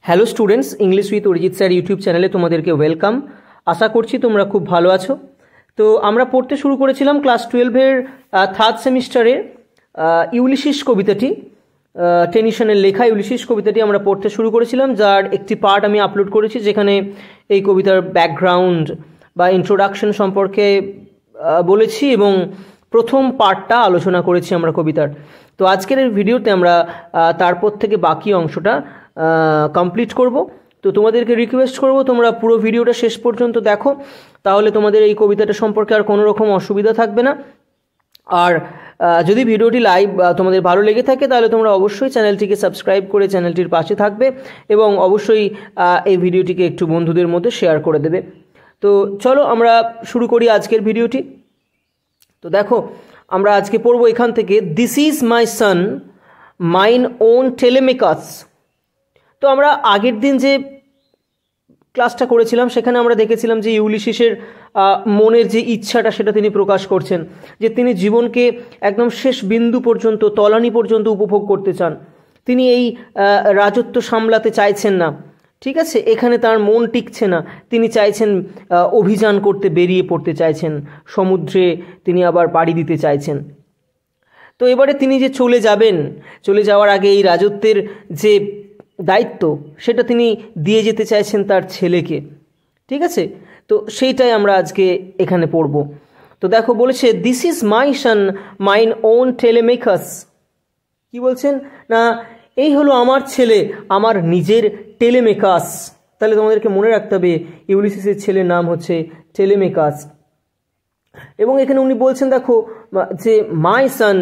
Hello students, English with Arijit sir YouTube চ্যানেলে তোমাদেরকে welcome. আশা করছি তোমরা খুব ভালো আছো। তো আমরা পড়তে শুরু করেছিলাম ক্লাস 12-এর থার্ড সেমিস্টারের ইউলিসিস কবিতাটি, টেনিসনের লেখা ইউলিসিস কবিতাটি আমরা পড়তে শুরু করেছিলাম, যার একটি পার্ট আমি আপলোড করেছি, যেখানে এই কবিতার ব্যাকগ্রাউন্ড বা ইন্ট্রোডাকশন সম্পর্কে বলেছি এবং প্রথম পার্টটা আলোচনা করেছি আমরা কবিতার। তো আজকের এই ভিডিওতে আমরা তারপর থেকে বাকি অংশটা কমপ্লিট করব। তো তোমাদেরকে রিকোয়েস্ট করব তোমরা পুরো ভিডিওটা শেষ পর্যন্ত দেখো, তাহলে তোমাদের এই কবিতাটা সম্পর্কে আর কোনো রকম অসুবিধা থাকবে না। আর যদি ভিডিওটি লাইভ তোমাদের ভালো লেগে থাকে তাহলে তোমরা অবশ্যই চ্যানেলটিকে সাবস্ক্রাইব করে চ্যানেলটির পাশে থাকবে এবং অবশ্যই এই ভিডিওটিকে একটু বন্ধুদের মধ্যে শেয়ার করে দেবে। তো চলো আমরা শুরু করি আজকের ভিডিওটি। তো দেখো, আমরা আজকে পড়বো এখান থেকে, this is my son mine own Telemachus. তো আমরা আগের দিন যে ক্লাসটা করেছিলাম সেখানে আমরা দেখেছিলাম যে ইউলিসিসের মনের যে ইচ্ছাটা সেটা তিনি প্রকাশ করছেন, যে তিনি জীবনকে একদম শেষ বিন্দু পর্যন্ত, তলানি পর্যন্ত উপভোগ করতে চান। তিনি এই রাজত্ব সামলাতে চাইছেন না, ঠিক আছে, এখানে তার মন টিকছে না, তিনি চাইছেন অভিযান করতে বেরিয়ে পড়তে চাইছেন, সমুদ্রে তিনি আবার পাড়ি দিতে চাইছেন। তো এবারে তিনি যে চলে যাবেন, চলে যাওয়ার আগে এই রাজত্বের যে দায়িত্ব সেটা তিনি দিয়ে যেতে চাইছেন তার ছেলেকে, ঠিক আছে। তো সেইটাই আমরা আজকে এখানে পড়ব। তো দেখো বলেছে, this is my son mine own Telemachus. কি বলছেন না, এই হলো আমার ছেলে, আমার নিজের টেলেমেকাস। তাহলে তোমাদেরকে মনে রাখতে হবে ইউলিসিসের ছেলের নাম হচ্ছে টেলেমেকাস। এবং এখানে উনি বলছেন দেখো যে মাই সন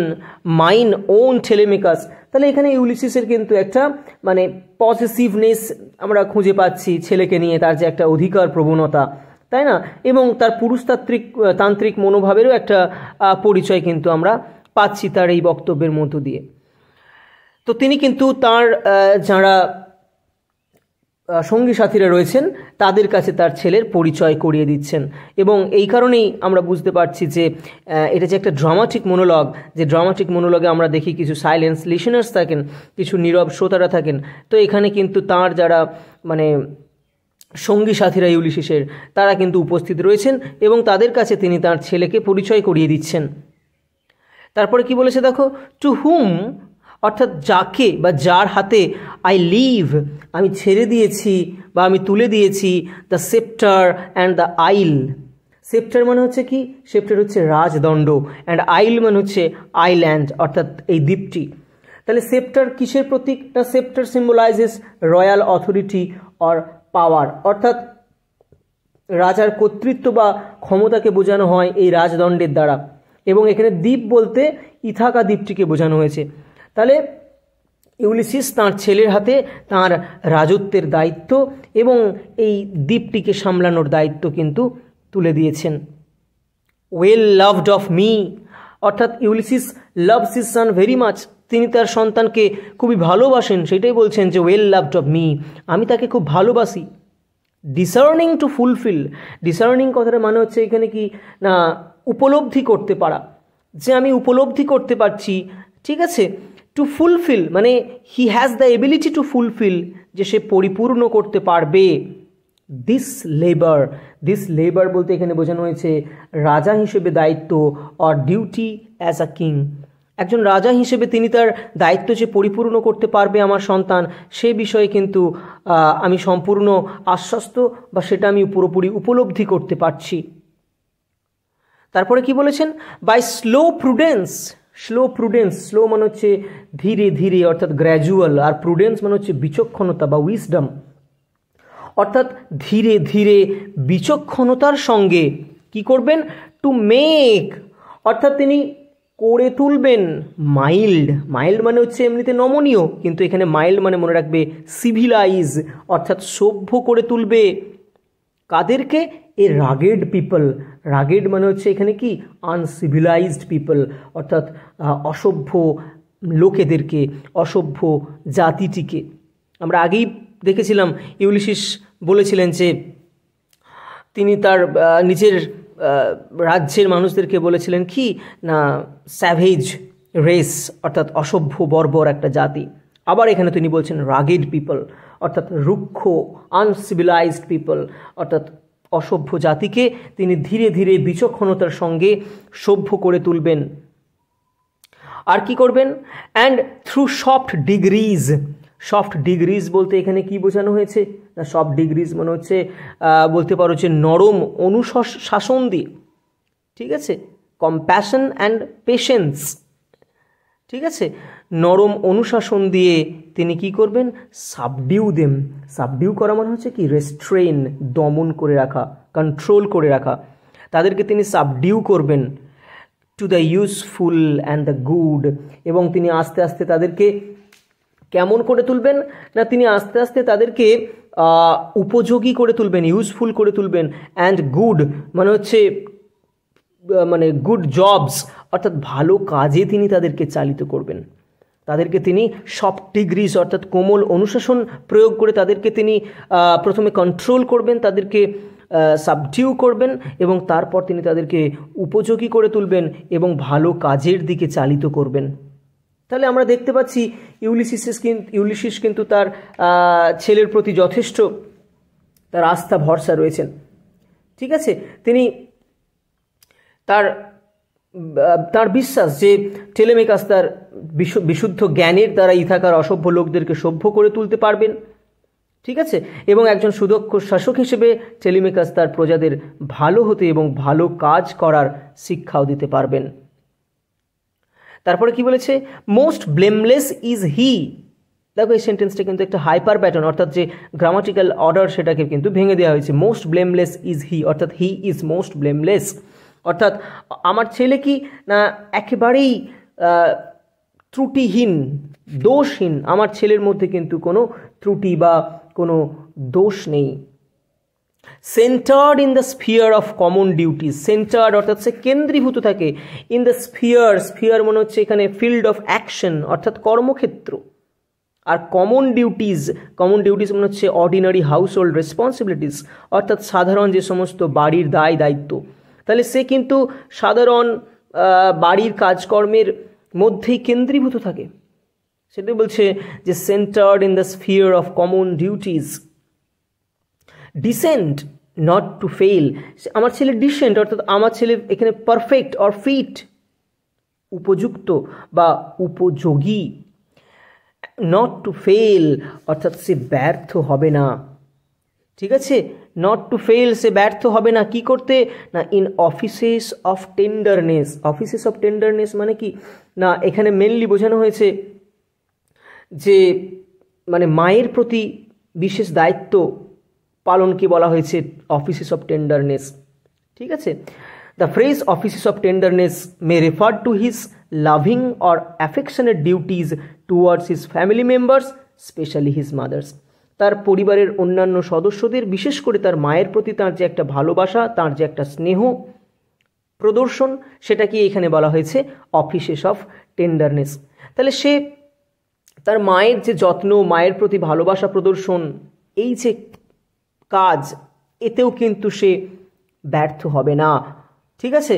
মাইন ওন টেলেমেকাস, তাহলে এখানে ইউলিসিসের কিন্তু একটা মানে পসেসিভনেস আমরা খুঁজে পাচ্ছি ছেলেকে নিয়ে, তার যে একটা অধিকার প্রবণতা, তাই না, এবং তার তান্ত্রিক মনোভাবেরও একটা পরিচয় কিন্তু আমরা পাচ্ছি তার এই বক্তব্যের মধ্য দিয়ে। তো তিনি কিন্তু তার যারা সঙ্গী সাথীরা রয়েছেন তাদের কাছে তার ছেলের পরিচয় করিয়ে দিচ্ছেন, এবং এই কারণেই আমরা বুঝতে পারছি যে এটা যে একটা ড্রামাটিক মনোলগ, যে ড্রামাটিক মনোলগে আমরা দেখি কিছু সাইলেন্স লিসেনার্স থাকেন, কিছু নীরব শ্রোতারা থাকেন। তো এখানে কিন্তু তার যারা মানে সঙ্গী সাথীরা ইউলিসিসের, তারা কিন্তু উপস্থিত রয়েছেন এবং তাদের কাছে তিনি তার ছেলেকে পরিচয় করিয়ে দিচ্ছেন। তারপরে কি বলেছে দেখো, টু হুম, অর্থাৎ যাকে বা যার হাতে আই লিভ, আমি ছেড়ে দিয়েছি বা আমি তুলে দিয়েছি, দ্য সেপ্টার অ্যান্ড দ্য আইল। সেপ্টার মানে হচ্ছে কি, সেপ্টার হচ্ছে রাজদণ্ড, অ্যান্ড আইল মানে হচ্ছে আইল্যান্ড, অর্থাৎ এই দ্বীপটি। তাহলে সেপ্টার কিসের প্রতীক না, sceptre symbolises royal authority or power, অর্থাৎ রাজার কর্তৃত্ব বা ক্ষমতাকে বোঝানো হয় এই রাজদণ্ডের দ্বারা, এবং এখানে দ্বীপ বলতে ইথাকা দ্বীপটিকে বোঝানো হয়েছে। তাহলে ইউলিসিস তাঁর ছেলের হাতে তাঁর রাজত্বের দায়িত্ব এবং এই দ্বীপটিকে সামলানোর দায়িত্ব কিন্তু তুলে দিয়েছেন। ওয়েল লাভড অফ মি, অর্থাৎ Ulysses loves his son very much, তিনি তার সন্তানকে খুবই ভালোবাসেন, সেটাই বলছেন যে ওয়েল লাভড অফ মি, আমি তাকে খুব ভালোবাসি। ডিসার্নিং টু ফুলফিল, ডিসার্নিং কথাটা মানে হচ্ছে এখানে কি না, উপলব্ধি করতে পারা, যে আমি উপলব্ধি করতে পারছি, ঠিক আছে। টু ফুলফিল মানে he has the ability to fulfil, যে সে পরিপূর্ণ করতে পারবে। দিস লেবার, দিস লেবার বলতে এখানে বোঝানো হয়েছে রাজা হিসেবে দায়িত্ব, or duty as a king. একজন রাজা হিসেবে তিনি তার দায়িত্ব যে পরিপূর্ণ করতে পারবে আমার সন্তান, সে বিষয়ে কিন্তু আমি সম্পূর্ণ আশ্বস্ত, বা সেটা আমি পুরোপুরি উপলব্ধি করতে পারছি। তারপরে কি বলেছেন, by slow prudence. Slow prudence, slow মানে হচ্ছে ধীরে ধীরে, অর্থাৎ গ্র্যাজুয়াল, আর প্রুডেন্স মানে হচ্ছে বিচক্ষণতা বা উইসডম, অর্থাৎ ধীরে ধীরে বিচক্ষণতার সঙ্গে কি করবেন, টু মেক, অর্থাৎ তিনি করে তুলবেন মাইল্ড। মাইল্ড মানে হচ্ছে এমনিতে নমনীয়, কিন্তু এখানে মাইল্ড মানে মনে রাখবে সিভিলাইজ, অর্থাৎ সভ্য করে তুলবে। কাদেরকে, এ রাগেড পিপল। রাগেড মানে হচ্ছে এখানে কি, আনসিভিলাইজড পিপল, অর্থাৎ অসভ্য লোকেদেরকে, অসভ্য জাতিটিকে। আমরা আগেই দেখেছিলাম ইউলিসিস বলেছিলেন যে তিনি তার নিজের রাজ্যের মানুষদেরকে বলেছিলেন কি না, স্যাভেজ রেস, অর্থাৎ অসভ্য বর্বর একটা জাতি। আবার এখানে তিনি বলছেন রাগেড পিপল, অর্থাৎ রুক্ষ, আনসিভিলাইজড পিপল, অর্থাৎ অসভ্য জাতিকে তিনি ধীরে ধীরে বিচক্ষণতার সঙ্গে সভ্য করে তুলবেন। আর কি করবেন? And through soft degrees. Soft degrees বলতে এখানে কি বোঝানো হয়েছে না, সফট ডিগ্রিজ মানে হচ্ছে বলতে পারো যে নরম অনুশাসন দিয়ে, ঠিক আছে, কম্প্যাশন অ্যান্ড পেশেন্স, ঠিক আছে, নরম অনুশাসন দিয়ে তিনি কি করবেন? সাবডিউ দেম। সাবডিউ করা মানে হচ্ছে কি? রেস্ট্রেন, দমন করে রাখা, কন্ট্রোল করে রাখা। তাদেরকে তিনি সাবডিউ করবেন to the useful and the good. এবং তিনি আস্তে আস্তে তাদেরকে কেমন করে তুলবেন না, তিনি আস্তে আস্তে তাদেরকে উপযোগী করে তুলবেন, ইউজফুল করে তুলবেন। অ্যান্ড গুড মানে হচ্ছে মানে গুড জবস, অর্থাৎ ভালো কাজে তিনি তাদেরকে চালিত করবেন। তাদেরকে তিনি সফট ডিগ্রিজ অর্থাৎ কোমল অনুশাসন প্রয়োগ করে তাদেরকে তিনি প্রথমে কন্ট্রোল করবেন, তাদেরকে সাবডিউ করবেন এবং তারপর তিনি তাদেরকে উপযোগী করে তুলবেন এবং ভালো কাজের দিকে চালিত করবেন। তাহলে আমরা দেখতে পাচ্ছি ইউলিসিস কিন্তু তার ছেলের প্রতি যথেষ্ট তার আস্থা ভরসা রয়েছেন, ঠিক আছে। তিনি তার বিশ্বাস যে টেলেমেকাস তার বিশুদ্ধ জ্ঞানের দ্বারা ইথাকার অসভ্য লোকদেরকে সভ্য করে তুলতে পারবেন, ঠিক আছে, এবং একজন সুদক্ষ শাসক হিসেবে টেলেমেকাস তার প্রজাদের ভালো হতে এবং ভালো কাজ করার শিক্ষাও দিতে পারবেন। তারপরে কি বলেছে? Most blameless is he. দেখো এই সেন্টেন্সটা কিন্তু একটা হাইপার প্যাটার্ন, অর্থাৎ যে গ্রামাটিক্যাল অর্ডার সেটাকে কিন্তু ভেঙে দেওয়া হয়েছে। মোস্ট ব্লেমলেস ইজ হি, অর্থাৎ হি ইজ মোস্ট ব্লেমলেস, অর্থাৎ আমার ছেলে কি না একেবারেই ত্রুটিহীন, দোষহীন। আমার ছেলের মধ্যে কিন্তু কোনো ত্রুটি বা কোনো দোষ নেই। Centred in the sphere of common duties. Centred অর্থাৎ সে কেন্দ্রীভূত থাকে। ইন দ্য স্ফিয়ার, স্ফিয়ার মনে হচ্ছে এখানে ফিল্ড অফ অ্যাকশন অর্থাৎ কর্মক্ষেত্র। আর কমন ডিউটিস মনে হচ্ছে অর্ডিনারি হাউস হোল্ড রেসপন্সিবিলিটিস, অর্থাৎ সাধারণ যে সমস্ত বাড়ির দায় দায়িত্ব। তাহলে সে কিন্তু সাধারণ বাড়ির কাজকর্মের মধ্যেই কেন্দ্রীভূত থাকে। সেটাই বলছে যে centred in the sphere of common duties. Decent, not to fail. আমার ছেলে ডিসেন্ট অর্থাৎ আমার ছেলে এখানে পারফেক্ট অর ফিট, উপযুক্ত বা উপযোগী। নট টু ফেল অর্থাৎ সে ব্যর্থ হবে না, ঠিক আছে। নট টু ফেল, সে ব্যর্থ হবে না কি করতে না? In offices of tenderness. Offices of tenderness মানে কি না, এখানে মেনলি বোঝানো হয়েছে যে মানে মায়ের প্রতি বিশেষ দায়িত্ব পালনকে বলা হয়েছে অফিসেস অফ টেন্ডারনেস, ঠিক আছে। The phrase offices of tenderness May refer to his loving or affectionate duties towards his family members, specially his mother's. তার পরিবারের অন্যান্য সদস্যদের, বিশেষ করে তার মায়ের প্রতি তার যে একটা ভালোবাসা, তার যে একটা স্নেহ প্রদর্শন, সেটাকে এখানে বলা হয়েছে অফিসেস অফ টেন্ডারনেস। তাহলে সে তার মায়ের যে যত্ন, মায়ের প্রতি ভালোবাসা প্রদর্শন, এই যে কাজ, এতেও কিন্তু সে ব্যর্থ হবে না, ঠিক আছে।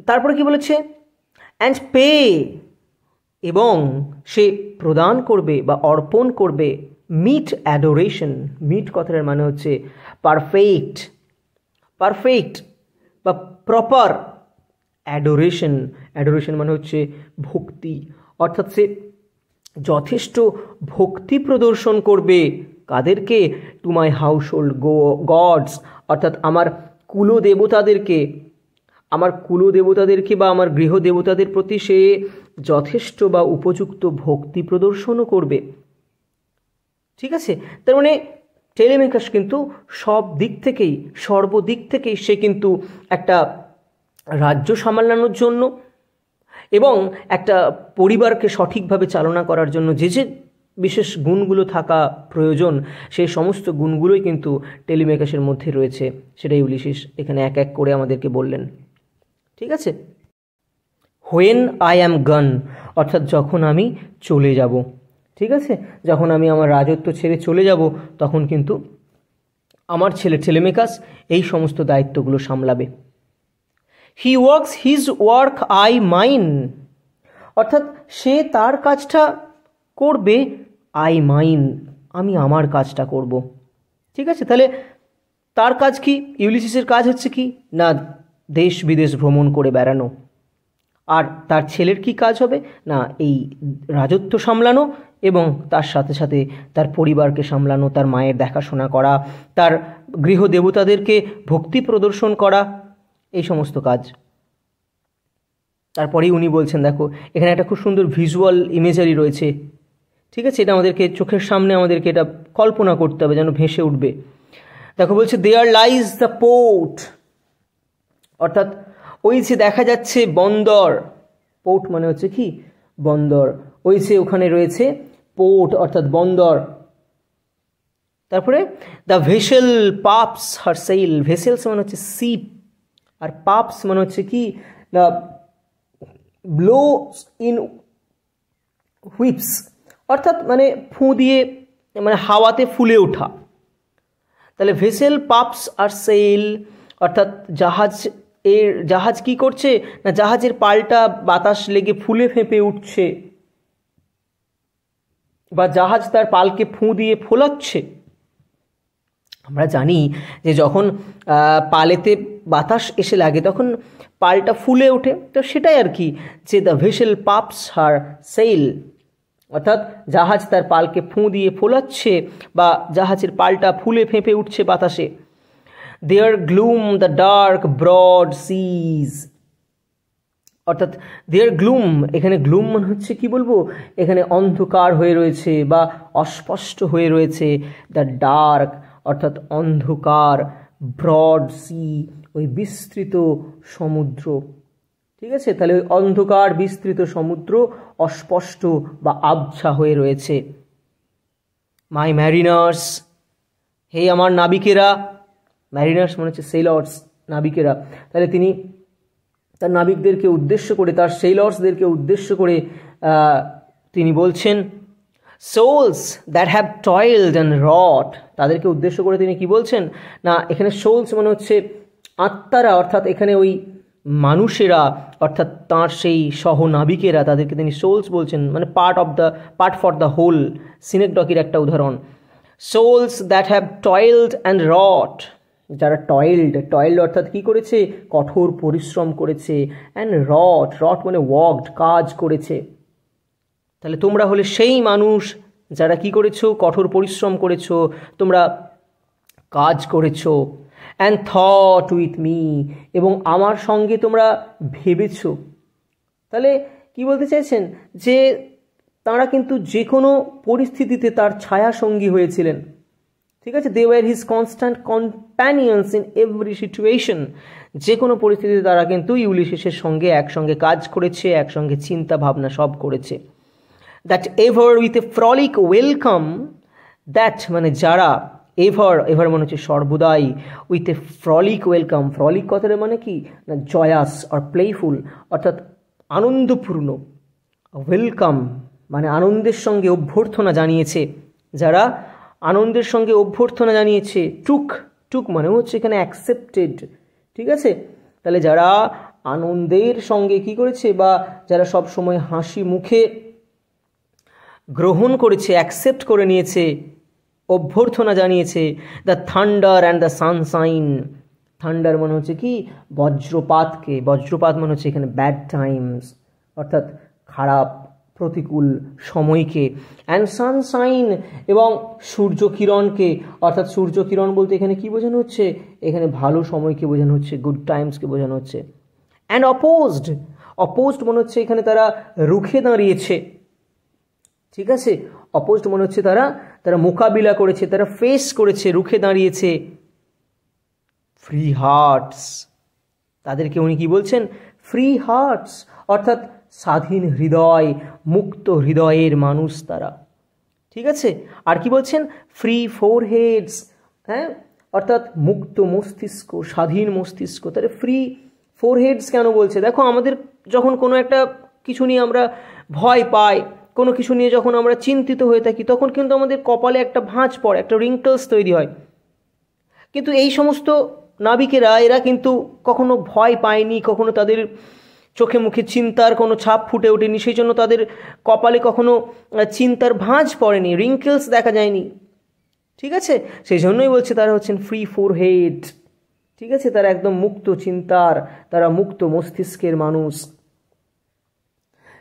তারপরে কি বলেছে? অ্যান্ড পে, এবং সে প্রদান করবে বা অর্পণ করবে মিট অ্যাডোরেশন। মিট কথাটার মানে হচ্ছে পারফেক্ট, পারফেক্ট বা প্রপার অ্যাডোরেশন। অ্যাডোরেশন মানে হচ্ছে ভক্তি, অর্থাৎ সে যথেষ্ট ভক্তি প্রদর্শন করবে কাদেরকে? To my household gods, অর্থাৎ আমার কুলদেবতাদেরকে, বা আমার গৃহদেবতাদের প্রতি সে যথেষ্ট বা উপযুক্ত ভক্তি প্রদর্শনও করবে, ঠিক আছে। তার মানে টেলেমেকাস কিন্তু সব দিক থেকেই, সর্বদিক থেকেই সে কিন্তু একটা রাজ্য সামলানোর জন্য এবং একটা পরিবারকে সঠিকভাবে চালনা করার জন্য যে যে বিশেষ গুণগুলো থাকা প্রয়োজন, সেই সমস্ত গুণগুলোই কিন্তু টেলেমেকাসের মধ্যে রয়েছে। সেটা ইউলিসিস এখানে এক এক করে আমাদেরকে বললেন, ঠিক আছে। হোয়েন আই অ্যাম গন, অর্থাৎ যখন আমি চলে যাব, ঠিক আছে, যখন আমি আমার রাজত্ব ছেড়ে চলে যাব, তখন কিন্তু আমার ছেলে টেলেমেকাস এই সমস্ত দায়িত্বগুলো সামলাবে। He works his work I mine, অর্থাৎ সে তার কাজটা করবে, আই মাইন, আমি আমার কাজটা করব। ঠিক আছে, তাহলে তার কাজ কি? ইউলিসিসের কাজ হচ্ছে কি না, দেশ বিদেশ ভ্রমণ করে বেড়ানো। আর তার ছেলের কি কাজ হবে না, এই রাজত্ব সামলানো এবং তার সাথে সাথে তার পরিবারকে সামলানো, তার মায়ের দেখাশোনা করা, তার গৃহদেবতাদেরকে ভক্তি প্রদর্শন করা, এই সমস্ত কাজ। তারপরেই উনি বলছেন, দেখো এখানে একটা খুব সুন্দর ভিজুয়াল ইমেজারি রয়েছে। ঠিক আছে, এটা আমাদেরকে চোখের সামনে আমাদেরকে এটা কল্পনা করতে হবে, যেন ভেসে উঠবে। দেখো বলছে, দেয়ার লাইজ দ্য পোর্ট, অর্থাৎ ওই যে দেখা যাচ্ছে বন্দর, পোর্ট মানে হচ্ছে কি বন্দর, ওই যে ওখানে রয়েছে পোর্ট অর্থাৎ বন্দর। তারপরে দ্য ভেসেল পাপস হার সেল, ভেসেলস মানে হচ্ছে শিপ, আর পাপস মানে হচ্ছে কি দ্য ব্লো ইন হুইপস, অর্থাৎ মানে ফু দিয়ে মানে হাওয়াতে ফুলে ওঠা। তাহলে ভেসেল পাপস আর সেল অর্থাৎ জাহাজ কি করছে না, জাহাজের পাল্টা বাতাস লেগে ফুলে ফেঁপে উঠছে, বা জাহাজ তার পালকে ফু দিয়ে ফোলাচ্ছে। আমরা জানি যে যখন পালেতে বাতাস এসে লাগে তখন পালটা ফুলে ওঠে, তো সেটাই আর কি, যে দ্য ভেসেল পাপস হার সেল, অর্থাৎ জাহাজ তার পালকে ফু দিয়ে ফোলাচ্ছে বা জাহাজের পালটা ফুলে ফেঁপে উঠছে বাতাসে। দেয়ার গ্লুম দ্য ডার্ক ব্রড সিজ, অর্থাৎ দেয়ার গ্লুম, এখানে গ্লুম মানে হচ্ছে কি বলবো, এখানে অন্ধকার হয়ে রয়েছে বা অস্পষ্ট হয়ে রয়েছে। দ্য ডার্ক অর্থাৎ অন্ধকার, ব্রড সি ওই বিস্তৃত সমুদ্র। ঠিক আছে, তাহলে ওই অন্ধকার বিস্তৃত সমুদ্র অস্পষ্ট বা আবছা হয়ে রয়েছে। মাই ম্যারিনার্স, হে আমার নাবিকেরা, ম্যারিনার্স মানে হচ্ছে সেলর্স, নাবিকেরা। তাহলে তিনি তার নাবিকদেরকে উদ্দেশ্য করে, তার সেলর্সদেরকে উদ্দেশ্য করে তিনি বলছেন, সোলস দ্যাট হ্যাভ টয়েলড অ্যান্ড রট, তাদেরকে উদ্দেশ্য করে তিনি কি বলছেন না, এখানে সোলস মানে হচ্ছে আত্মারা, অর্থাৎ এখানে ওই মানুষেরা অর্থাৎ তাঁর সেই সহনাবিকেরা, তাদেরকে তিনি সোলস বলছেন, মানে পার্ট ফর দ্য হোল, সিনেকডকির একটা উদাহরণ। সোলস দ্যাট হ্যাভ টয়েলড অ্যান্ড রট, যারা টয়েলড অর্থাৎ কি করেছে, কঠোর পরিশ্রম করেছে, অ্যান্ড রট মানে ওয়ার্কড, কাজ করেছে। তাহলে তোমরা হলে সেই মানুষ যারা কি করেছো, কঠোর পরিশ্রম করেছো, তোমরা কাজ করেছো। অ্যান্ড থট উইথ মি, এবং আমার সঙ্গে তোমরা ভেবেছো। তাহলে কি বলতে চাইছেন, যে তাঁরা কিন্তু যে কোনো পরিস্থিতিতে তার ছায়া সঙ্গী হয়েছিলেন। ঠিক আছে, they were his constant companions in every situation, যে কোনো পরিস্থিতিতে তারা কিন্তু ইউলিসিসের সঙ্গে একসঙ্গে কাজ করেছে, একসঙ্গে চিন্তা ভাবনা সব করেছে। That ever with a frolic welcome, that মানে যারা, এভার মানে হচ্ছে সর্বদাই, উইথ এ ফ্রলিক ওয়েলকাম, ফ্রলিক কথাটা মানে কি না জয়াস আর প্লেফুল, অর্থাৎ আনন্দপূর্ণ, ওয়েলকাম মানে আনন্দের সঙ্গে অভ্যর্থনা জানিয়েছে, যারা আনন্দের সঙ্গে অভ্যর্থনা জানিয়েছে। টুক মানে হচ্ছে এখানে অ্যাকসেপ্টেড। ঠিক আছে, তাহলে যারা আনন্দের সঙ্গে কি করেছে, বা যারা সব সময় হাসি মুখে গ্রহণ করেছে, অ্যাকসেপ্ট করে নিয়েছে, অভ্যর্থনা জানিয়েছে। The thunder and the Sunshine, thunder মানে হচ্ছে কি বজ্রপাতকে, বজ্রপাত মানে হচ্ছে এখানে ব্যাড টাইমস অর্থাৎ খারাপ প্রতিকূল সময়কে, অ্যান্ড সানশাইন এবং সূর্যকিরণকে, অর্থাৎ সূর্যকিরণ বলতে এখানে কি বোঝানো হচ্ছে, এখানে ভালো সময়কে বোঝানো হচ্ছে, গুড টাইমসকে বোঝানো হচ্ছে। অ্যান্ড অপোজড মনে হচ্ছে এখানে তারা রুখে দাঁড়িয়েছে। ঠিক আছে, অপোজড মনে হচ্ছে তারা মোকাবিলা করেছে, তারা ফেস করেছে, রুখে দাঁড়িয়েছে। ফ্রি হার্টস, তাদেরকে উনি কি বলছেন, ফ্রি হার্টস অর্থাৎ স্বাধীন হৃদয়, মুক্ত হৃদয়ের মানুষ তারা। ঠিক আছে, আর কি বলছেন, ফ্রি ফোরহেডস, হ্যাঁ অর্থাৎ মুক্ত মস্তিষ্ক, স্বাধীন মস্তিষ্ক। তাহলে ফ্রি ফোরহেডস কেন বলছে, দেখো আমাদের যখন কোনো একটা কিছু নিয়ে আমরা ভয় পাই, কোনো কিছু নিয়ে যখন আমরা চিন্তিত হয়ে থাকি, তখন কিন্তু আমাদের কপালে একটা ভাঁজ পড়ে, একটা রিঙ্কলস তৈরি হয়। কিন্তু এই সমস্ত নাবিকেরা, এরা কিন্তু কখনো ভয় পায়নি, কখনো তাদের চোখে মুখে চিন্তার কোনো ছাপ ফুটে ওঠেনি, সেই জন্য তাদের কপালে কখনো চিন্তার ভাঁজ পড়েনি, রিঙ্কেলস দেখা যায়নি। ঠিক আছে, সেই জন্যই বলছে তারা হচ্ছেন ফ্রি ফোরহেড। ঠিক আছে, তারা একদম মুক্ত চিন্তার, তারা মুক্ত মস্তিষ্কের মানুষ।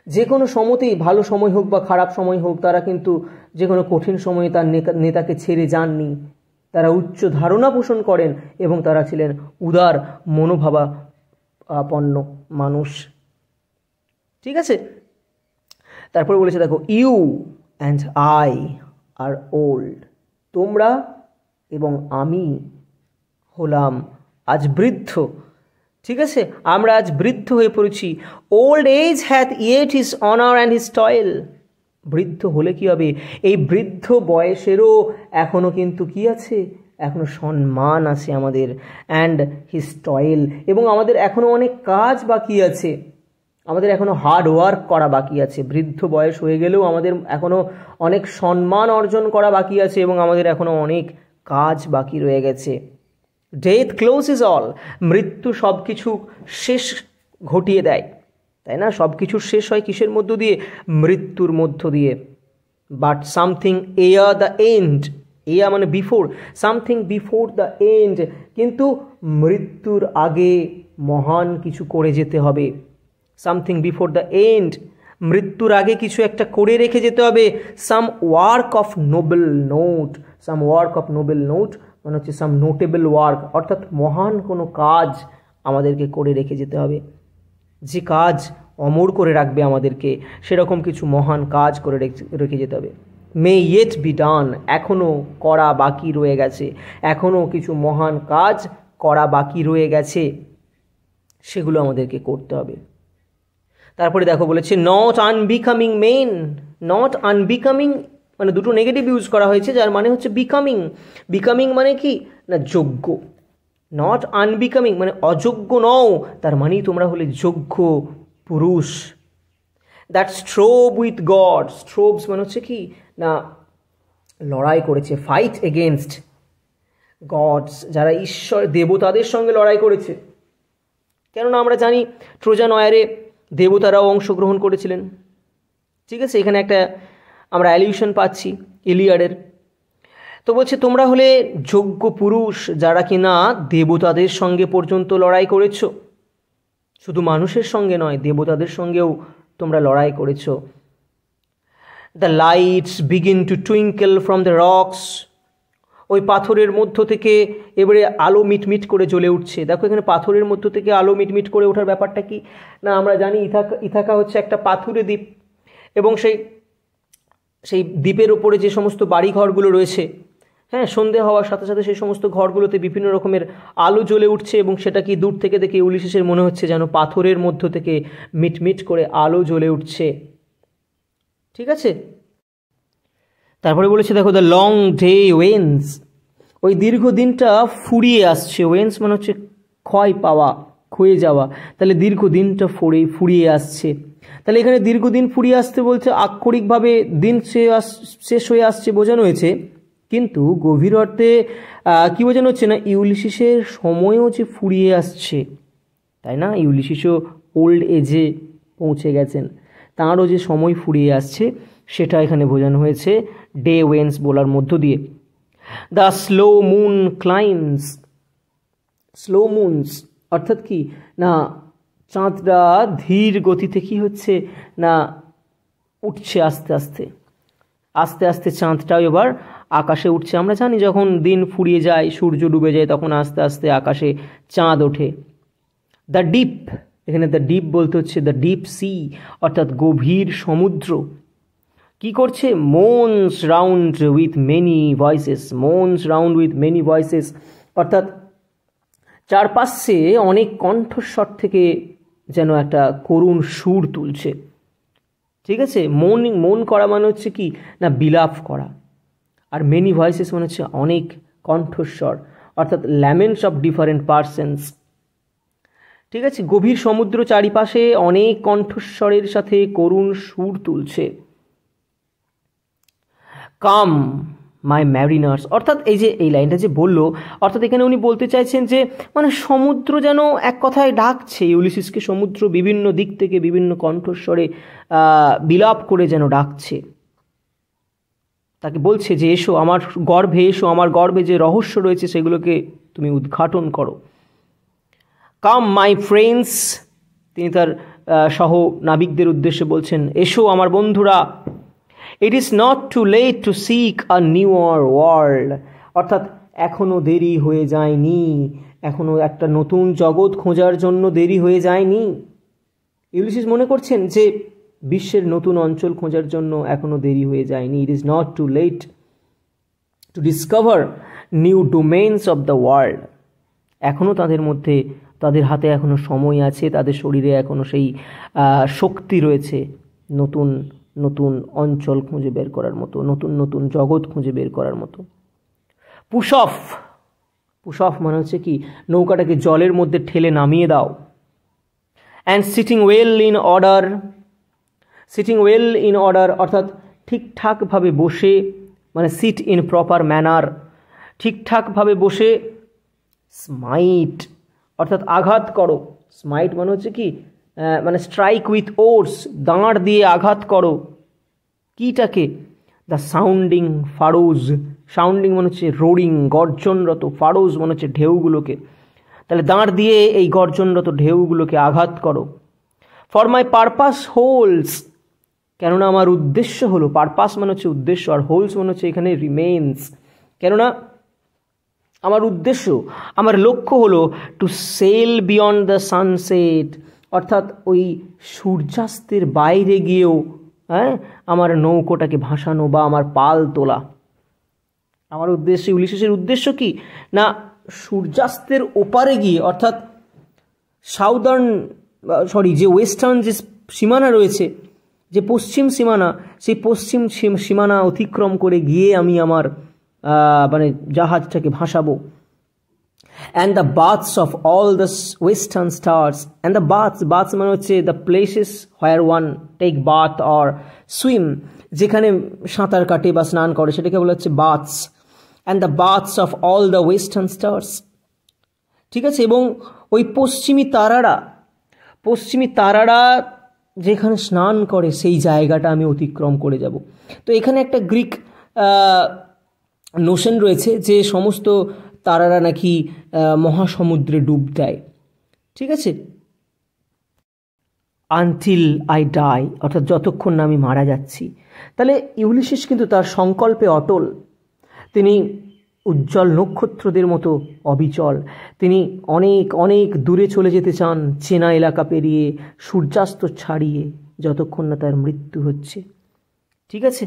যে কোনো সময়তেই, ভালো সময় হোক বা খারাপ সময় হোক, তারা কিন্তু যে কোনো কঠিন সময়ে তার নেতাকে ছেড়ে যাননি। তারা উচ্চ ধারণা পোষণ করেন এবং তারা ছিলেন উদার মনোভাবাপন্ন মানুষ। ঠিক আছে, তারপরে বলেছে দেখো, you and I are old, তোমরা এবং আমি হলাম আজ বৃদ্ধ। ঠিক আছে, আমরা আজ বৃদ্ধ হয়ে পড়েছি। Old age hath yet his honour and his toil. বৃদ্ধ হলে কি হবে? এই বৃদ্ধ বয়সেরও এখনও কিন্তু কি আছে? এখনও সম্মান আছে আমাদের, অ্যান্ড হিজ টয়েল, এবং আমাদের এখনও অনেক কাজ বাকি আছে, আমাদের এখনও হার্ড ওয়ার্ক করা বাকি আছে। বৃদ্ধ বয়স হয়ে গেলেও আমাদের এখনও অনেক সম্মান অর্জন করা বাকি আছে এবং আমাদের এখনও অনেক কাজ বাকি রয়ে গেছে। ডেথ ক্লোজেস অল, মৃত্যু সব কিছু শেষ ঘটিয়ে দেয়, তাই না? সব কিছুর শেষ হয় কিসের মধ্য দিয়ে? মৃত্যুর মধ্য দিয়ে। But something air the end, এয়া মানে before, something before the end, কিন্তু মৃত্যুর আগে মহান কিছু করে যেতে হবে। সামথিং বিফোর দ্য এন্ড, মৃত্যুর আগে কিছু একটা করে রেখে যেতে হবে। সাম work of Nobel note, some work of Nobel note মানে হচ্ছে সাম নোটেবল ওয়ার্ক, অর্থাৎ মহান কোনো কাজ আমাদেরকে করে রেখে যেতে হবে। যে কাজ অমর করে রাখবে আমাদেরকে, সেরকম কিছু মহান কাজ করে রেখে যেতে হবে। মে ইয়েট বি ডান, এখনও করা বাকি রয়ে গেছে, এখনও কিছু মহান কাজ করা বাকি রয়ে গেছে, সেগুলো আমাদেরকে করতে হবে। তারপরে দেখো বলেছে not unbecoming men. Not unbecoming মানে দুটো নেগেটিভ ইউজ করা হয়েছে, যার মানে হচ্ছে বিকামিং। বিকামিং মানে কি না? যোগ্য। নট আনবিকামিং মানে অযোগ্য নও, তার মানেই তোমরা হলে যোগ্য পুরুষ। দ্যাট স্ট্রোভ উইথ গড, স্ট্রোভস মানে হচ্ছে কি না লড়াই করেছে, ফাইট এগেনস্ট গডস, যারা ঈশ্বর দেবতাদের সঙ্গে লড়াই করেছে। কেননা আমরা জানি ট্রোজান ওয়ারে দেবতারাও অংশগ্রহণ করেছিলেন। ঠিক আছে, এখানে একটা আমরা অ্যালিউশন পাচ্ছি ইলিয়াডের। তো বলছে তোমরা হলে যোগ্য পুরুষ যারা কিনা দেবতাদের সঙ্গে পর্যন্ত লড়াই করেছ, শুধু মানুষের সঙ্গে নয়, দেবতাদের সঙ্গেও তোমরা লড়াই করেছ। The lights begin to twinkle from the rocks, ওই পাথরের মধ্য থেকে এবারে আলো মিটমিট করে জ্বলে উঠছে। দেখো এখানে পাথরের মধ্য থেকে আলো মিটমিট করে ওঠার ব্যাপারটা কি না? আমরা জানি ইথাকা হচ্ছে একটা পাথুরে দ্বীপ, এবং সেই দ্বীপের ওপরে যে সমস্ত বাড়ি ঘরগুলো রয়েছে, হ্যাঁ, সন্ধে হওয়ার সাথে সাথে সেই সমস্ত ঘরগুলোতে বিভিন্ন রকমের আলো জ্বলে উঠছে, এবং সেটা কি দূর থেকে দেখে উলিসিসের মনে হচ্ছে যেন পাথরের মধ্য থেকে মিটমিট করে আলো জ্বলে উঠছে। ঠিক আছে, তারপরে বলেছে দেখো দ্য লং ডে ওয়েন্স, ওই দীর্ঘদিনটা ফুরিয়ে আসছে। ওয়েন্স মানে হচ্ছে ক্ষয় পাওয়া, ক্ষয়ে যাওয়া, তাহলে দীর্ঘদিনটা ফুরিয়ে আসছে। তাহলে এখানে দীর্ঘদিন ফুরিয়ে আসতে বলছে, আক্ষরিকভাবে দিন শেষ হয়ে আসছে বোঝানো হয়েছে, কিন্তু গভীর অর্থে কী বোঝানো হচ্ছে না? ইউলিসিসের সময়ও যে ফুরিয়ে আসছে, তাই না? ইউলিসিসও ওল্ড এজে পৌঁছে গেছেন, তাঁরও যে সময় ফুরিয়ে আসছে সেটা এখানে বোঝানো হয়েছে ডে ওয়েন্স বলার মধ্য দিয়ে। The slow moon climbs, slow moons অর্থাৎ কি না চাঁদটা ধীর গতিতে কি হচ্ছে না উঠছে, আস্তে আস্তে আস্তে আস্তে চাঁদটাও এবার আকাশে উঠছে। আমরা জানি যখন দিন ফুরিয়ে যায়, সূর্য ডুবে যায়, তখন আস্তে আস্তে আকাশে চাঁদ ওঠে। দ্য ডিপ, এখানে দ্য ডিপ বলতে হচ্ছে দ্য ডিপ সি, অর্থাৎ গভীর সমুদ্র কি করছে? Moans round with many voices, moans round with many voices, অর্থাৎ চারপাশে অনেক কণ্ঠস্বর থেকে যেন একটা করুণ সুর তুলছে। ঠিক আছে, মন করা মানে হচ্ছে কি না বিলাপ করা, আর মেনি ভয়েসেস মানে হচ্ছে অনেক কণ্ঠস্বর, অর্থাৎ ল্যামেন্টস অফ ডিফারেন্ট পার্সনস। ঠিক আছে, গভীর সমুদ্র চারিপাশে অনেক কণ্ঠস্বরের সাথে করুণ সুর তুলছে। কাম মাই ম্যারিনার্স, অর্থাৎ এই যে এই লাইনটা যে বললো, অর্থাৎ এখানে উনি বলতে চাইছেন যে মানে সমুদ্র যেন এক কথায় ডাকছে ইউলিসিসকে, সমুদ্র বিভিন্ন দিক থেকে বিভিন্ন কণ্ঠস্বরে বিলাপ করে যেন ডাকছে, তাকে বলছে যে এসো আমার গর্ভে, এসো আমার গর্ভে যে রহস্য রয়েছে সেগুলোকে তুমি উদ্ঘাটন করো। কাম মাই ফ্রেন্ডস, তিনি তার সহ নাবিকদের উদ্দেশ্যে বলছেন, এসো আমার বন্ধুরা। It is not too late to seek a newer world, অর্থাৎ এখনও দেরি হয়ে যায়নি, এখনও একটা নতুন জগৎ খোঁজার জন্য দেরি হয়ে যায়নি। ইউলিসিস মনে করছেন যে বিশ্বের নতুন অঞ্চল খোঁজার জন্য এখনও দেরি হয়ে যায়নি। It is not too late to discover new domains of the world, এখনও তাদের মধ্যে, তাদের হাতে এখনও সময় আছে, তাদের শরীরে এখনও সেই শক্তি রয়েছে নতুন নতুন অঞ্চল খুঁজে বের করার মতো, নতুন নতুন জগৎ খুঁজে বের করার মতো। পুশ অফ, পুশ অফ মানে হচ্ছে কি, নৌকাটাকে জলের মধ্যে ঠেলে নামিয়ে দাও। And sitting well in order, sitting well in order অর্থাৎ ঠিকঠাকভাবে বসে, মানে সিট ইন প্রপার ম্যানার, ঠিকঠাকভাবে বসে। স্মাইট অর্থাৎ আঘাত করো, স্মাইট মানে হচ্ছে কি মানে স্ট্রাইক উইথ ওর্স, দাঁড় দিয়ে আঘাত করো। কিটাকে? দ্য সাউন্ডিং ফারোজ, সাউন্ডিং মানে হচ্ছে রোডিং, গর্জনরত, ফারোজ মানে হচ্ছে ঢেউগুলোকে, তাহলে দাঁড় দিয়ে এই গর্জনরত ঢেউগুলোকে আঘাত করো। ফর মাই পারপাস হোলস, কেননা আমার উদ্দেশ্য হলো, পারপাস মানে হচ্ছে উদ্দেশ্য, আর হোলস মানে হচ্ছে এখানে রিমেইনস, কেননা আমার উদ্দেশ্য, আমার লক্ষ্য হলো to sail beyond the sunset, অর্থাৎ ওই সূর্যাস্তের বাইরে গিয়েও আমার নৌকোটাকে ভাসানো বা আমার পাল তোলা। আমার উদ্দেশ্য, ইউলিসিসের উদ্দেশ্য কি না, সূর্যাস্তের ওপারে গিয়ে, অর্থাৎ সাউদার্ন যে ওয়েস্টার্ন যে সীমানা রয়েছে, যে পশ্চিম সীমানা, সেই পশ্চিম সীমানা অতিক্রম করে গিয়ে আমি আমার মানে জাহাজটাকে ভাসাবো। And the baths of all the western stars, and the baths, baths মানে হচ্ছে the places where one take bath or swim, যেখানে সাঁতার কাটে বা স্নান করে সেটাকে বলা হচ্ছে baths. And the baths of all the western stars, ঠিক আছে, এবং ওই পশ্চিমী তারারা যেখানে স্নান করে সেই জায়গাটা আমি অতিক্রম করে যাব। তো এখানে একটা গ্রিক নোশন রয়েছে যে সমস্ত তারারা নাকি মহাসমুদ্রে ডুব দেয়, ঠিক আছে। আনটিল আই ডাই, অর্থাৎ যতক্ষণ না আমি মারা যাচ্ছি। তাহলে ইউলিসিস কিন্তু তার সংকল্পে অটল, তিনি উজ্জ্বল নক্ষত্রদের মতো অবিচল, তিনি অনেক অনেক দূরে চলে যেতে চান, চেনা এলাকা পেরিয়ে, সূর্যাস্ত ছাড়িয়ে, যতক্ষণ না তার মৃত্যু হচ্ছে, ঠিক আছে।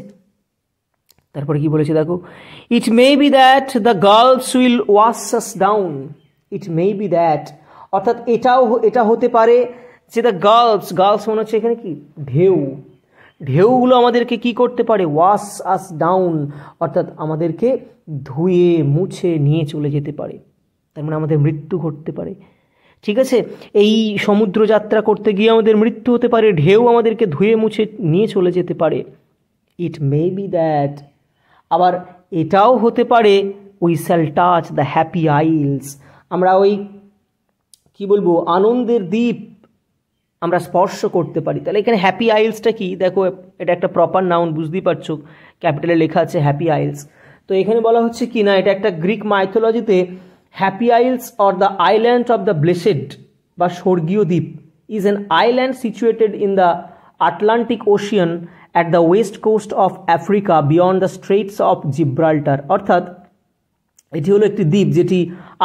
তারপরে কি বলেছে দেখো, it may be that the gulfs will wash us down, it may be that অর্থাৎ এটা হতে পারে যে দ্য গার্লস মনে হচ্ছে এখানে কি, ঢেউগুলো আমাদেরকে কি করতে পারে, ওয়াশ আস ডাউন অর্থাৎ আমাদেরকে ধুয়ে মুছে নিয়ে চলে যেতে পারে, তার মানে আমাদের মৃত্যু ঘটতে পারে, ঠিক আছে। এই সমুদ্র যাত্রা করতে গিয়ে আমাদের মৃত্যু হতে পারে, ঢেউ আমাদেরকে ধুয়ে মুছে নিয়ে চলে যেতে পারে। ইট মে বি দ্যাট, আবার এটাও হতে পারে we shall touch the happy আইলস, আমরা ওই কি বলবো আনন্দের দ্বীপ আমরা স্পর্শ করতে পারি। তাহলে এখানে হ্যাপি আইলসটা কি, দেখো এটা একটা প্রপার নাউন, বুঝতেই পারছো ক্যাপিটালে লেখা আছে হ্যাপি আইলস। তো এখানে বলা হচ্ছে কি না, এটা একটা গ্রিক মাইথোলজিতে happy isles or the island of the blessed বা স্বর্গীয় দ্বীপ is an island situated in the Atlantic Ocean at the west coast of Africa beyond the straits of Gibraltar, অর্থাৎ এটি হলো একটি দ্বীপ যেটি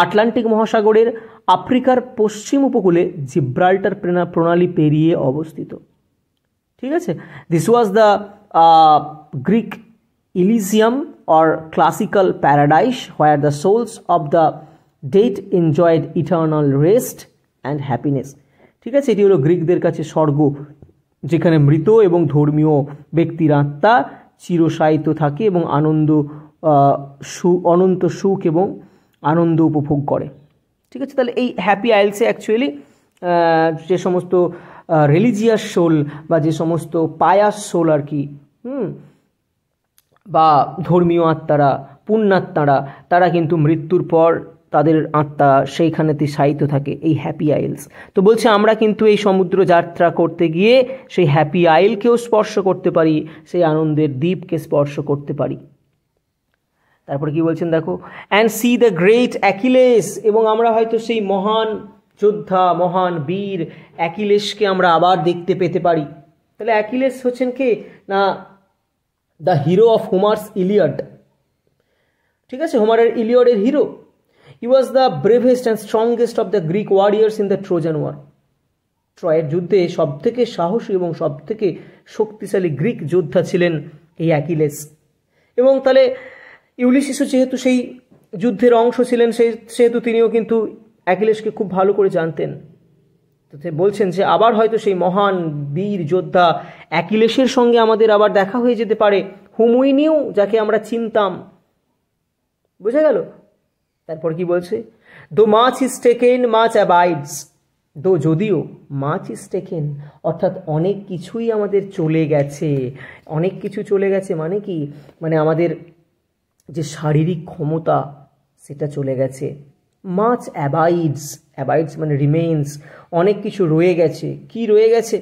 আটলান্টিক মহাসাগরের আফ্রিকার পশ্চিম উপকূলে জিব্রাল্টার প্রণালী পেরিয়ে অবস্থিত, ঠিক আছে। This was the Greek Elysium or classical paradise where the souls of the dead enjoyed eternal rest and happiness, ঠিক আছে। এটি হলো গ্রিকদের কাছে স্বর্গ, যেখানে মৃত এবং ধর্মীয় ব্যক্তির আত্মা চিরশায়িত থাকে এবং অনন্ত সুখ এবং আনন্দ উপভোগ করে, ঠিক আছে। তাহলে এই হ্যাপি আইলসে অ্যাকচুয়ালি যে সমস্ত রিলিজিয়াস সোল বা যে সমস্ত পায়াস সোল আর কি বা ধর্মীয় আত্মারা, পুণ্যাত্মারা, তারা কিন্তু মৃত্যুর পর তাদের আত্মা সেইখানেতে শায়িত থাকে, এই হ্যাপি আইলস। তো বলছে আমরা কিন্তু এই সমুদ্র যাত্রা করতে গিয়ে সেই হ্যাপি আইলকেও স্পর্শ করতে পারি, সেই আনন্দের দ্বীপকে স্পর্শ করতে পারি। তারপরে কি বলছেন দেখো, অ্যান্ড সি দ্য গ্রেট অ্যাকিলেস, এবং আমরা হয়তো সেই মহান যোদ্ধা, মহান বীর অ্যাকিলেসকে আমরা আবার দেখতে পেতে পারি। তাহলে অ্যাকিলেস হচ্ছেন কে না, the hero of Homer's Iliad. ঠিক আছে, হোমারের ইলিয়ডের হিরো। He was the bravest and strongest of the Greek warriors in the Trojan war. ট্রয়ের যুদ্ধে সব থেকে সাহসী এবং সব থেকে শক্তিশালী গ্রিক যোদ্ধা ছিলেন এই অ্যাকিলেস। এবং তাহলে ইউলিসিসও যেহেতু সেই যুদ্ধের অংশ ছিলেন, সেহেতু তিনিও কিন্তু অ্যাকিলেসকে খুব ভালো করে জানতেন। তো বলছেন যে আবার হয়তো সেই মহান বীর যোদ্ধা অ্যাকিলেসের সঙ্গে আমাদের আবার দেখা হয়ে যেতে পারে, হুম উই নিউ, যাকে আমরা চিনতাম। বুঝা গেল? তারপর কি বলছে, দো মাচ ইজ টেকেন মাচ অ্যাবাইডস। দো যদিও, মাচ ইজ টেকেন অর্থাৎ অনেক কিছুই আমাদের চলে গেছে। অনেক কিছু চলে গেছে মানে কি, মানে আমাদের যে শারীরিক ক্ষমতা সেটা চলে গেছে। মাচ অ্যাবাইডস, অ্যাবাইডস মানে রিমেইনস, অনেক কিছু রয়ে গেছে। কি রয়ে গেছে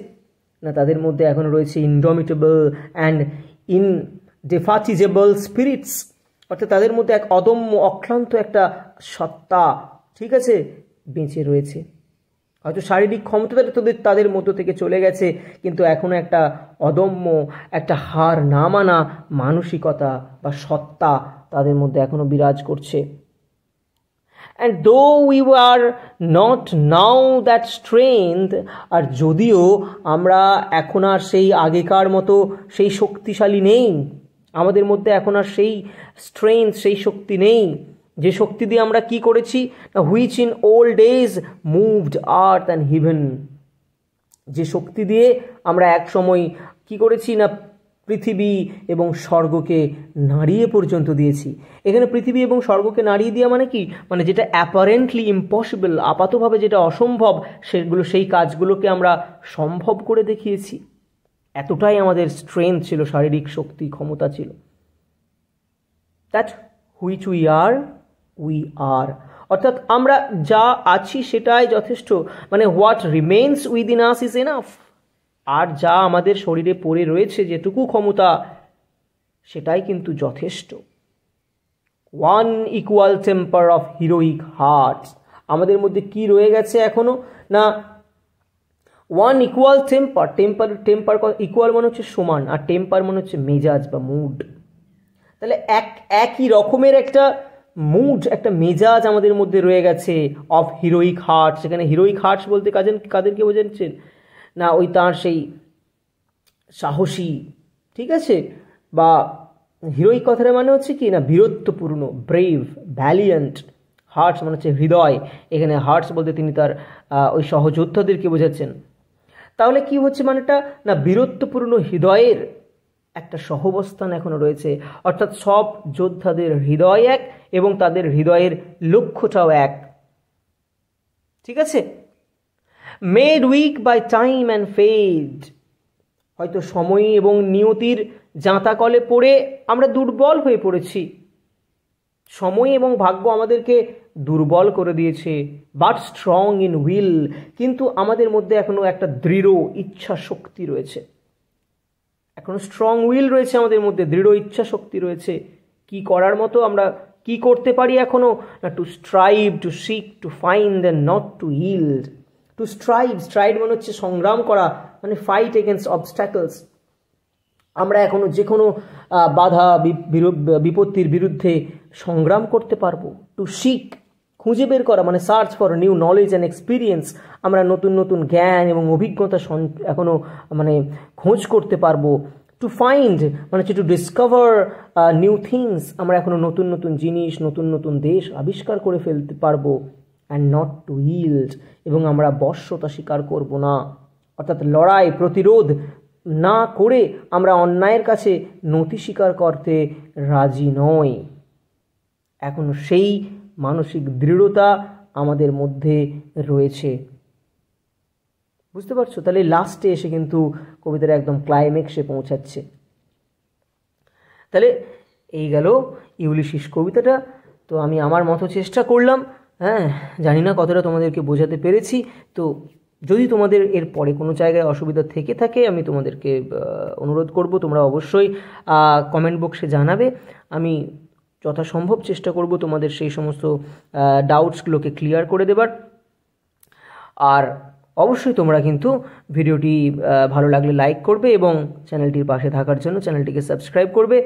না, তাদের মধ্যে এখন রয়েছে ইনডমিটেবল অ্যান্ড ইনডেফাটিজেবল স্পিরিটস, অর্থাৎ তাদের মধ্যে এক অদম্য অক্লান্ত একটা সত্তা, ঠিক আছে, বেঁচে রয়েছে। হয়তো শারীরিক ক্ষমতাটা তাদের মধ্য থেকে চলে গেছে, কিন্তু এখনো একটা অদম্য, একটা হার না মানা মানসিকতা বা সত্তা তাদের মধ্যে এখনো বিরাজ করছে। And though we were not now that strength, আর যদিও আমরা এখন আর সেই আগেকার মতো সেই শক্তিশালী নেই, আমাদের মধ্যে এখন আর সেই স্ট্রেংথ, সেই শক্তি নেই, যে শক্তি দিয়ে আমরা কি করেছি না, which in old days moved earth and heaven, যে শক্তি দিয়ে আমরা এক সময় কি করেছি না, পৃথিবী এবং স্বর্গকে নাড়িয়ে পর্যন্ত দিয়েছি। এখানে পৃথিবী এবং স্বর্গকে নাড়িয়ে দেওয়া মানে কি, মানে যেটা অ্যাপারেন্টলি ইম্পসিবল, আপাতভাবে যেটা অসম্ভব, সেই কাজগুলোকে আমরা সম্ভব করে দেখিয়েছি। এতটাই আমাদের স্ট্রেংথ ছিল, শারীরিক শক্তি, ক্ষমতা ছিল। দ্যাট হুইচ উই আর, অর্থাৎ আমরা যা আছি সেটাই যথেষ্ট, মানে what remains within us is enough. আর যা আমাদের শরীরে পড়ে রয়েছে, যেটুকু ক্ষমতা, সেটাই কিন্তু যথেষ্ট। One equal temper of heroic hearts, আমাদের মধ্যে কি রয়ে গেছে এখনো না, one equal temper. Temper equal মানে হচ্ছে সমান, আর টেম্পার মানে হচ্ছে মেজাজ বা মুড। তাহলে একই রকমের একটা মুড, একটা মেজাজ আমাদের মধ্যে রয়ে গেছে অফ হিরোইক হার্টস। সেখানে হিরোইক হার্টস বলতে কাদেরকে বোঝাচ্ছেন না, ওই তার সেই সাহসী, ঠিক আছে, বা হিরোইক কথাটা মানে হচ্ছে কি না, বীরত্বপূর্ণ, ব্রেভ, ভ্যালিয়েন্ট। হার্টস মানে হচ্ছে হৃদয়, এখানে হার্টস বলতে তিনি তার ওই সহযোদ্ধাদেরকে বোঝাচ্ছেন। তাহলে কি হচ্ছে মানেটা না, বীরত্বপূর্ণ হৃদয়ের একটা সহাবস্থান এখনো রয়েছে, অর্থাৎ সব যোদ্ধাদের হৃদয় এক এবং তাদের হৃদয়ের লক্ষ্যটাও এক। ঠিক আছে, made weak by time and fate, হয়তো সময় এবং নিয়তির জাঁতাকলে পড়ে আমরা দুর্বল হয়ে পড়েছি। সময় এবং ভাগ্য আমাদেরকে দুর্বল করে দিয়েছে, বাট স্ট্রং ইন উইল, কিন্তু আমাদের মধ্যে এখনো একটা দৃঢ় ইচ্ছা শক্তি রয়েছে, এখনো স্ট্রং উইল রয়েছে আমাদের মধ্যে, দৃঢ় ইচ্ছা শক্তি রয়েছে। কি করার মতো আমরা কি করতে পারি এখনো না, to strive, to seek, to find and not to yield. To strive মানে হচ্ছে সংগ্রাম করা, মানে ফাইট এগেনস্ট অবস্ট্যাকলস। আমরা এখনো যে কোনো বাধা বিপত্তির বিরুদ্ধে সংগ্রাম করতে পারবো। টু সিক, খুঁজে বের করা, মানে search for new knowledge and experience. আমরা নতুন নতুন জ্ঞান এবং অভিজ্ঞতা এখনো মানে খোঁজ করতে পারবো। টু ফাইন্ড মানে হচ্ছে টু ডিসকভার নিউ থিংস, আমরা এখনো নতুন নতুন জিনিস, নতুন নতুন দেশ আবিষ্কার করে ফেলতে পারবো। অ্যান্ড নট টু হিল্ড, এবং আমরা বশ্যতা স্বীকার করব না, অর্থাৎ লড়াই প্রতিরোধ না করে আমরা অন্যায়ের কাছে নতি স্বীকার করতে রাজি নই। এখনো সেই মানসিক দৃঢ়তা আমাদের মধ্যে রয়েছে। বুঝতে পারছো? তাহলে লাস্টে এসে কিন্তু কবিতার একদম ক্লাইম্যাক্সে পৌঁছাচ্ছে। তাহলে এই গেল ইউলিসিস কবিতাটা। তো আমি আমার মতো চেষ্টা করলাম, হ্যাঁ, জানি না কতটা তোমাদেরকে বোঝাতে পেরেছি। তো যদি তোমাদের এর পরে কোনো জায়গায় অসুবিধা থেকে থাকে আমি তোমাদেরকে অনুরোধ করব তোমরা অবশ্যই কমেন্ট বক্সে জানাবে। আমি যথাসম্ভব চেষ্টা করব তোমাদের সেই সমস্ত ডাউটসগুলোকে ক্লিয়ার করে দেবার। আর অবশ্যই তোমরা কিন্তু ভিডিওটি ভালো লাগলে লাইক করবে এবং চ্যানেলটির পাশে থাকার জন্য চ্যানেলটিকে সাবস্ক্রাইব করবে।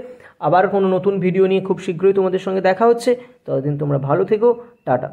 আবার কোনো নতুন ভিডিও নিয়ে খুব শীঘ্রই তোমাদের সঙ্গে দেখা হচ্ছে। ততদিন তোমরা ভালো থেকো, টাটা।